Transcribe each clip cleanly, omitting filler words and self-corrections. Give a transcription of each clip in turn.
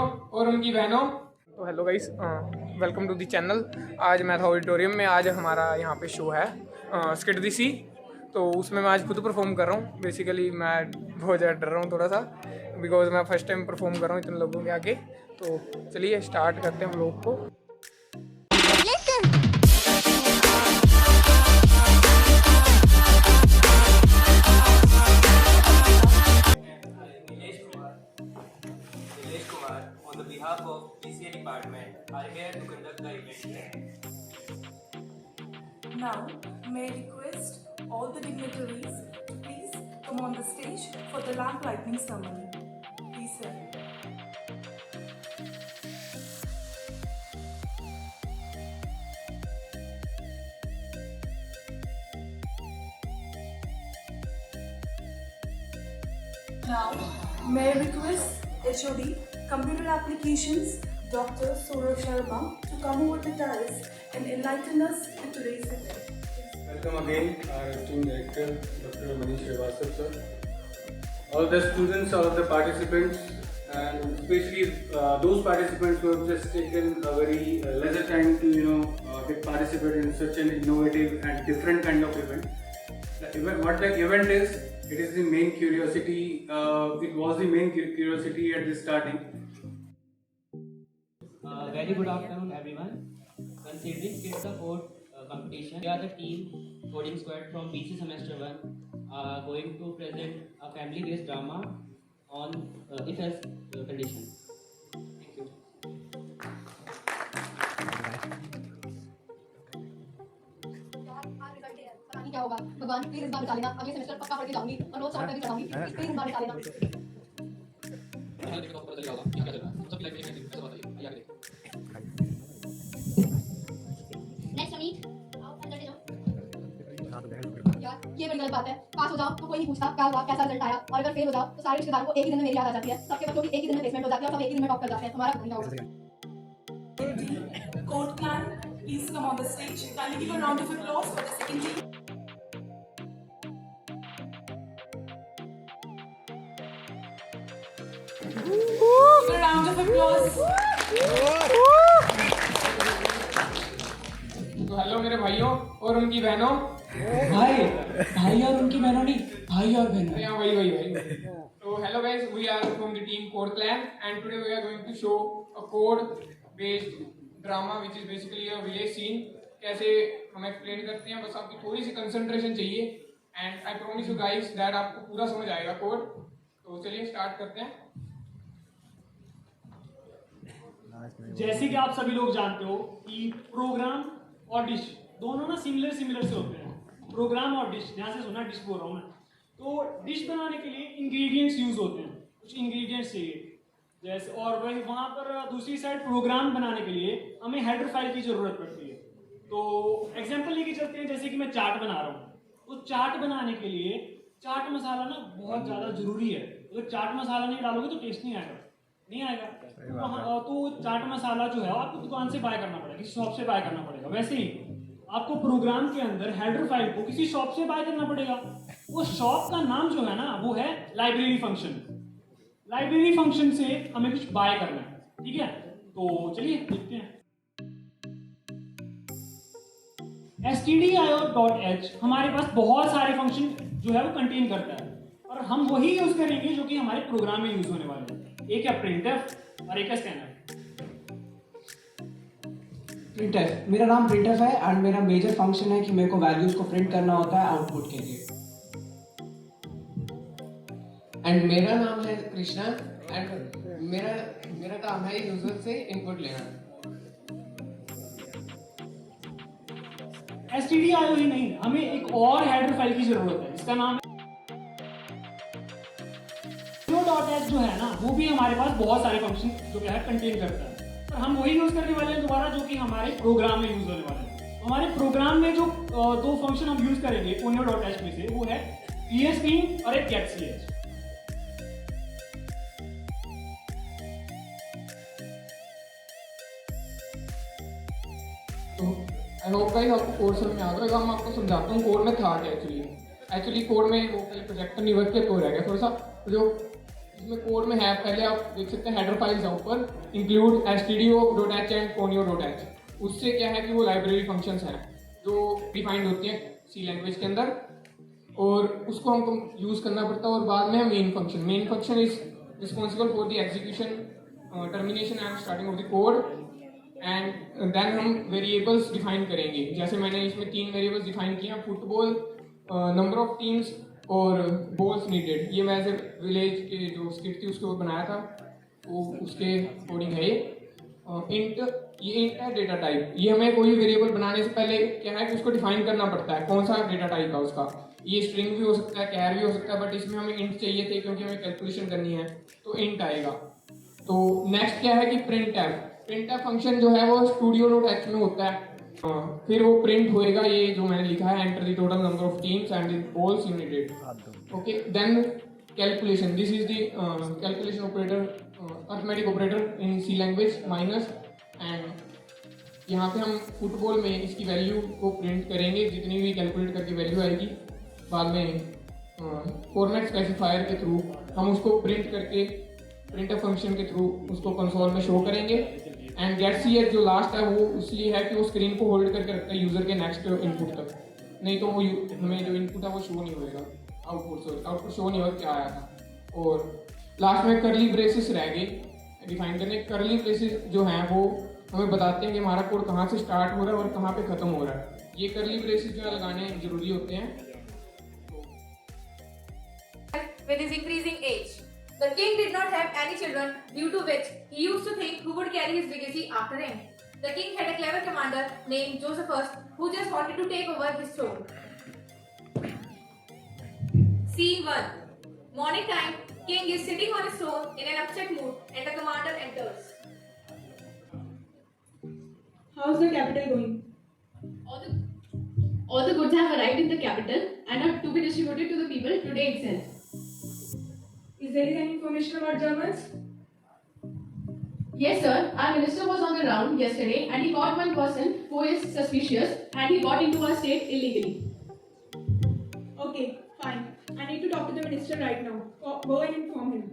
और उनकी बहनों। तो hello guys, welcome to the channel. आज मैं था ऑडिटोरियम में। आज हमारा यहाँ पे शो है स्किट दी सी। तो उसमें मैं आज खुद परफॉर्म कर रहा हूँ। बेसिकली मैं बहुत ज़्यादा डर रहा हूँ थोड़ा सा, बिकॉज मैं फर्स्ट टाइम परफॉर्म कर रहा हूँ इतने लोगों के आगे। तो चलिए स्टार्ट करते हैं हम लोग को। On the behalf of PCA department, are here to conduct the event. Now, may I request all the dignitaries to please come on the stage for the lamp lighting ceremony. Please, sir. Now, may I request HOD Computer Applications, Dr. Saurav Sharma, to come over the dais and enlighten us in today's event. Welcome again, our esteemed director, Dr. Manish Srivastava, sir. All the students, all the participants, and especially those participants who have just taken a very leisure time to get participate in such an innovative and different kind of event. What the event is, it is the main curiosity. It was the main curiosity at the starting. Very good afternoon, everyone. Considering Skit the Code competition, we are the team coding squad from BC semester 1 going to present a family-based drama on if-else condition. Thank you. क्या होगा भगवान please इस बार बचा लेना। अगले semester पक्का पढ़ के जाऊंगी और रोज सॉल्व करके जाऊंगी। प्लीज इस बार बचा लेना। नेक्स्ट यूनिट आओ अंदर ले जाओ। यार ये बड़ी गलत बात है। पास हो जाओ तो कोई नहीं पूछता क्या हुआ, कैसा रिजल्ट आया, और अगर फेल हो जाओ तो सारे रिश्तेदारों को एक ही दिन में मेरी याद आ जाती है। सबके बच्चों की एक ही दिन में प्लेसमेंट हो जाती है और सब एक ही दिन में टॉप कर जाते हैं। हमारा क्या होगा? Code Clan, please come on the stage. Kindly give a round of applause for the second team. Give a round of applause. तो हेलो मेरे भाइयों और उनकी बहनों। भाई और उनकी बहनों नहीं, भाई और बहनों। Yeah, वही। So hello guys, we are from the team Code Clan and today we are going to show a code-based drama which is basically a village scene. कैसे हम एक्सप्लेन करते हैं, बस आपकी थोड़ी सी कंसंट्रेशन चाहिए and I promise you guys that आपको पूरा समझ आएगा कोड। तो चलिए स्टार्ट करते हैं। जैसे कि आप सभी लोग जानते हो कि प्रोग्राम और डिश दोनों ना सिमिलर से होते हैं। प्रोग्राम और डिश, यहाँ से सुना डिश बोल रहा हूँ मैं। तो डिश बनाने के लिए इंग्रेडिएंट्स यूज होते हैं, कुछ इंग्रेडिएंट्स चाहिए जैसे, और वही वहाँ पर दूसरी साइड प्रोग्राम बनाने के लिए हमें हेडर फाइल की जरूरत पड़ती है। तो एग्जांपल लेके चलते हैं, जैसे कि मैं चाट बना रहा हूँ, तो चाट बनाने के लिए चाट मसाला ना बहुत ज़्यादा जरूरी है। अगर चाट मसाला नहीं डालोगे तो टेस्ट नहीं आएगा। तो चाट मसाला जो है आपको दुकान से बाय करना पड़ेगा, किसी शॉप से बाय करना पड़ेगा। वैसे ही आपको प्रोग्राम के अंदर हेडर फाइल को किसी शॉप से बाय करना पड़ेगा। वो शॉप का नाम जो है ना वो है लाइब्रेरी फंक्शन। लाइब्रेरी फंक्शन से हमें कुछ बाय करना है, ठीक है? तो चलिए देखते हैं। stdio.h हमारे पास बहुत सारे फंक्शन जो है वो कंटेन करता है और हम वही यूज करेंगे जो कि हमारे प्रोग्राम में यूज होने वाले हैं। एक है प्रिंटफ और एक है स्कैनर। प्रिंटफ, मेरा नाम प्रिंटफ है एंड मेरा मेजर फंक्शन है कि मेरे को वैल्यूज को प्रिंट करना होता है आउटपुट के लिए। एंड मेरा नाम है कृष्णा एंड मेरा काम है यूजर से इनपुट लेना। stdio ही नहीं, हमें एक और हेडर फाइल की जरूरत है, इसका नाम है stdio.h जो है ना वो भी हमारे पास बहुत सारे फंक्शन जो है कंटेन करता है, पर हम वही यूज करने वाले हैं दोबारा जो कि हमारे प्रोग्राम में यूज होने वाले हैं। हमारे प्रोग्राम में जो दो फंक्शन हम यूज करेंगे ponyo.h में से, वो है clearscreen और एक getch। तो आई होप गाइस आपको कोड समझ में आ गया। मैं आपको समझाता हूँ कोड में था क्या एक्चुअली कोड में वो प्रोजेक्टर नहीं वर्क किया तो रह गया थोड़ा सा। जो इसमें कोड में है, पहले आप देख सकते हैं हेडर फाइल्स है ऊपर, इंक्लूड stdio.h एंड conio.h। उससे क्या है कि वो लाइब्रेरी फंक्शंस हैं जो डिफाइंड होती हैं सी लैंग्वेज के अंदर, और उसको हमको यूज़ करना पड़ता है। और बाद में है main function is responsible for the execution, termination and starting of the code, and then हम वेरिएबल्स डिफाइन करेंगे। जैसे मैंने इसमें 3 वेरिएबल्स डिफाइन किए, फुटबॉल, नंबर ऑफ टीम्स और बॉल्स नीडेड। ये मैं ऐसे विलेज के जो स्किट थी उसके ऊपर बनाया था, वो उसके अकॉर्डिंग है ये। इंट है डेटा टाइप। ये हमें कोई वेरिएबल बनाने से पहले क्या है कि उसको डिफाइन करना पड़ता है कौन सा डेटा टाइप है उसका। ये स्ट्रिंग भी हो सकता है, कैर भी हो सकता है, बट इसमें हमें इंट चाहिए थे क्योंकि हमें कैलकुलेशन करनी है, तो इंट आएगा। तो नेक्स्ट क्या है कि प्रिंट फंक्शन जो है वो studio.h में होता है। फिर वो प्रिंट होएगा ये जो मैंने लिखा है, enter the total number of teams and the balls you needed. Okay, then calculation, this is the calculation operator, arithmetic operator in C language minus, and यहाँ पे हम फुटबॉल में इसकी वैल्यू को प्रिंट करेंगे, जितनी भी कैलकुलेट करके वैल्यू आएगी बाद में फॉर्मेट स्पेसिफायर के थ्रू हम उसको प्रिंट करके प्रिंटफ फंक्शन के थ्रू उसको कंसोल में शो करेंगे। एंड गेट सी एच जो लास्ट है वो इसलिए है कि वो स्क्रीन को होल्ड करके रखता है यूजर के नेक्स्ट इनपुट तक, नहीं तो वो हमें जो इनपुट है वो शो नहीं होएगा, आउटपुट शो नहीं होगा क्या आया था। और लास्ट में करली ब्रेसेस रह गए डिफाइन करने। करली ब्रेसेस जो हैं वो हमें बताते हैं कि हमारा कोड कहाँ से स्टार्ट हो रहा है और कहाँ पे खत्म हो रहा है। ये करली ब्रेसेस जो है लगाने जरूरी होते हैं। With his increasing age, the king did not have any children, due to which he used to think who would carry his legacy after him. The king had a clever commander named Josephus who just wanted to take over his throne. Scene 1. Morning time, king is sitting on his throne in an upset mood and the commander enters. How's the capital going? All the goods have arrived in the capital and are to be distributed to the people today itself. Is there any information about Germans? Yes, sir. Our minister was on the round yesterday and he caught one person who is suspicious and he got into our state illegally. Okay, fine. I need to talk to the minister right now. Go and inform him.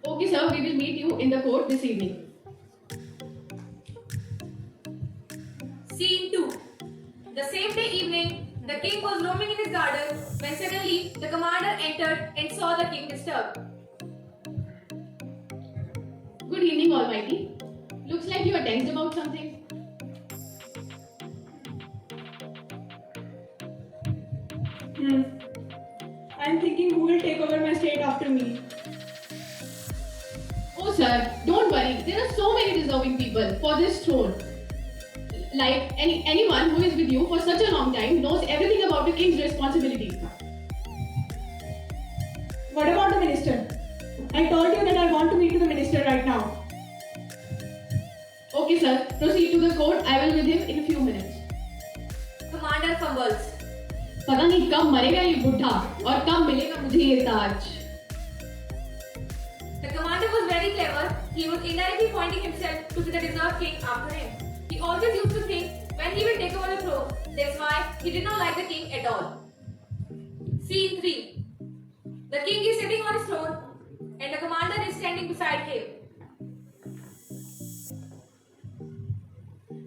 Okay, sir. We will meet you in the court this evening. Scene 2. The same day evening, the king was roaming in his garden when suddenly the commander entered and saw the king disturbed. Good evening, Almighty. Looks like you are tensed about something. I'm thinking who will take over my state after me. Oh, sir, don't worry. There are so many deserving people for this throne. Like anyone who is with you for such a long time knows everything about the king's responsibilities. What about the minister? I told you that I want to meet the minister right now. Okay, sir. Proceed to the court. I will with him in a few minutes. Commander fumbles. पता नहीं कब मरेगा ये बुढ़ा और कब मिलेगा मुझे ये ताज. The commander was very clever. He was indirectly pointing himself to be the deserved king after him. He always used to think when he will take over the throne. That's why he did not like the king at all. Scene 3. The king is sitting on his throne and the commander is standing beside him.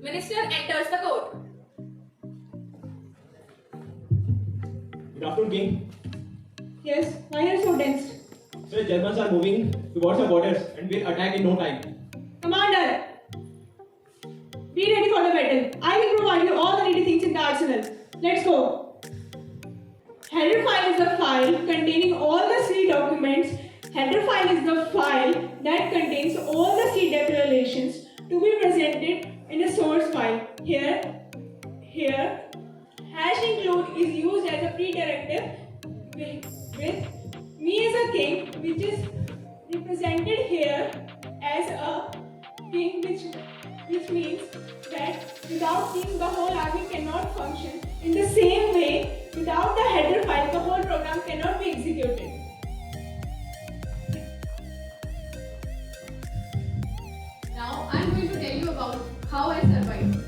Minister enters the court. Good afternoon, King. Yes, why are you so tense? Sir, Germans are moving towards the borders and will attack in no time. Commander! Be ready for the battle. I will provide you all the needy things in the arsenal. Let's go. Header file is the file containing all the C documents. Header file is the file that contains all the C declarations to be presented in a source file. Here, hash include is used as a pre-directive with me as a king, which is represented here as a king, which means that without king the whole army cannot function. In the same way, without the header file the whole program cannot be executed. Now I'm going to tell you about how I survived.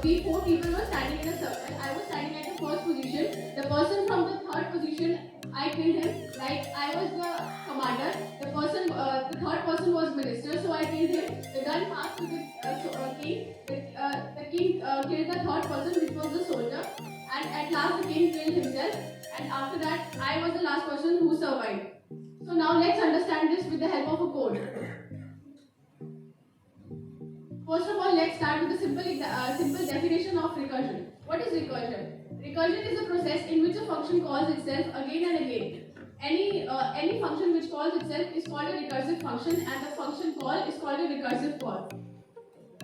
we four people were standing in a circle. I was standing at the first position. The person from the third position, I killed him. Like I was the commander. The third person was minister, so I killed him. The gun passed to the king. The king killed the third person, which was the soldier. And at last, the king killed himself. And after that, I was the last person who survived. So now let's understand this with the help of a code. First of all, let's start with a simple definition of recursion. What is recursion? Recursion is a process in which a function calls itself again and again. Any function which calls itself is called a recursive function, and the function call is called a recursive call.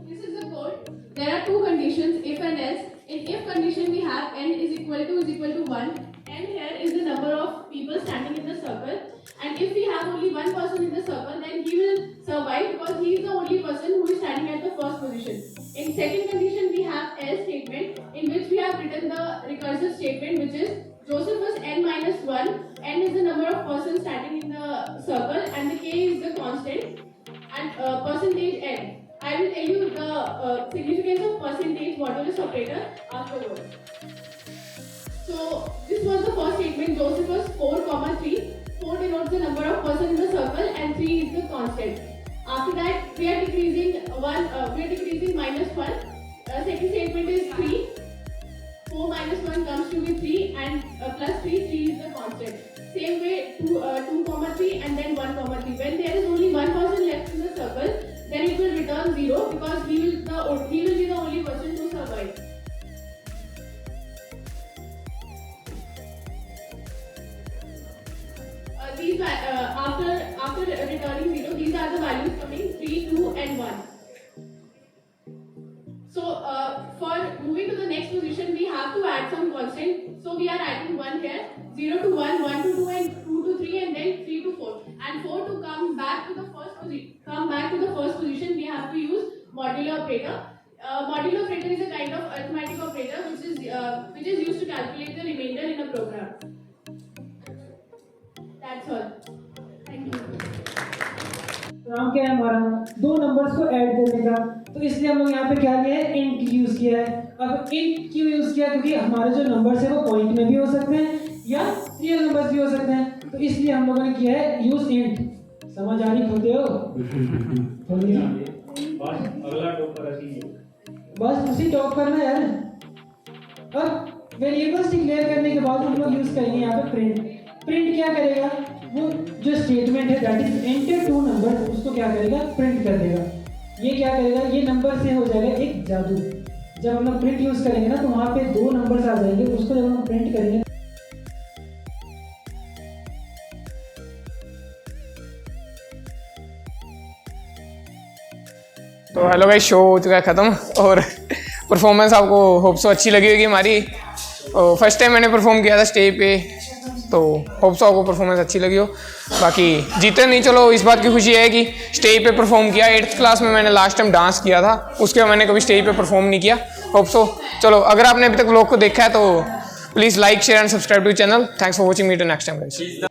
This is the code. There are two conditions, if and else. In if condition, we have n is equal to 1. N here is the number of people standing in the circle. And if we have only one person in the circle, then he will survive because he is the only person who is standing at the first position. In second condition, we have else statement, in which we have written the recursive statement, which is Josephus n minus 1. N is the number of persons standing in the circle, and the k is the constant, and percentage n. I will tell you the significance of percentage modulus operator afterwards. So this was the first statement, Josephus 4, 3. 4 denotes the number of persons in the circle, and 3 is the constant. After that, we are decreasing minus 1. Second statement is 3. 4 minus 1 comes to be 3, and plus 3 is the constant. Same way, 2, 3, and then 1, 3. When there is only one person left in the circle, then it will return 0 because he will be the only person to survive. After returning 0, these are the values coming 3, 2, and 1. So for moving to the next position, we have to add some constant. So we are adding 1 here, 0 to 1, 1 to 2, and 2 to 3, and then 3 to 4. And 4 to come back to the first position, we have to use modulo operator. Modulo operator is a kind of arithmetic operator which is used to calculate the remainder in a program. That's all. Thank you. काम क्या है हमारा दो numbers को add करने का, तो इसलिए हम लोग यहाँ पे क्या किया है, इंट यूज किया है। अब इंट क्यों यूज किया, क्योंकि हमारे जो नंबर्स है वो पॉइंट में भी हो सकते हैं या रियल नंबर्स भी हो सकते हैं, तो इसलिए हम लोगों ने किया है यूज इंट। समझ आ रही होते हो? अगला टॉप बस उसी टॉप करना यार। अब वेरिएबल्स डिक्लेयर करने के बाद हम लोग यूज करेंगे यहाँ पे प्रिंट। प्रिंट क्या करेगा, वो जो स्टेटमेंट है दैट इज एंटर 2 नंबर, उसको क्या करेगा, प्रिंट कर देगा। ये क्या करेगा, ये नंबर से हो जाएगा एक जादू। जब हम लोग प्रिंट यूज करेंगे ना तो वहाँ पे 2 नंबर्स आ जाएंगे, उसको जब हम प्रिंट करेंगे। तो हेलो गाइस, शो हो चुका है ख़त्म और परफॉर्मेंस आपको होप सो अच्छी लगी होगी हमारी। फर्स्ट टाइम मैंने परफॉर्म किया था स्टेज पे, तो होप सो आपको परफॉर्मेंस अच्छी लगी हो। बाकी जीते नहीं, चलो इस बात की खुशी है कि स्टेज पे परफॉर्म किया। 8th क्लास में मैंने लास्ट टाइम डांस किया था, उसके बाद मैंने कभी स्टेज पे परफॉर्म नहीं किया। होप सो चलो, अगर आपने अभी तक व्लॉग को देखा है तो please like share and subscribe to channel. Thanks for watching, meet next time guys.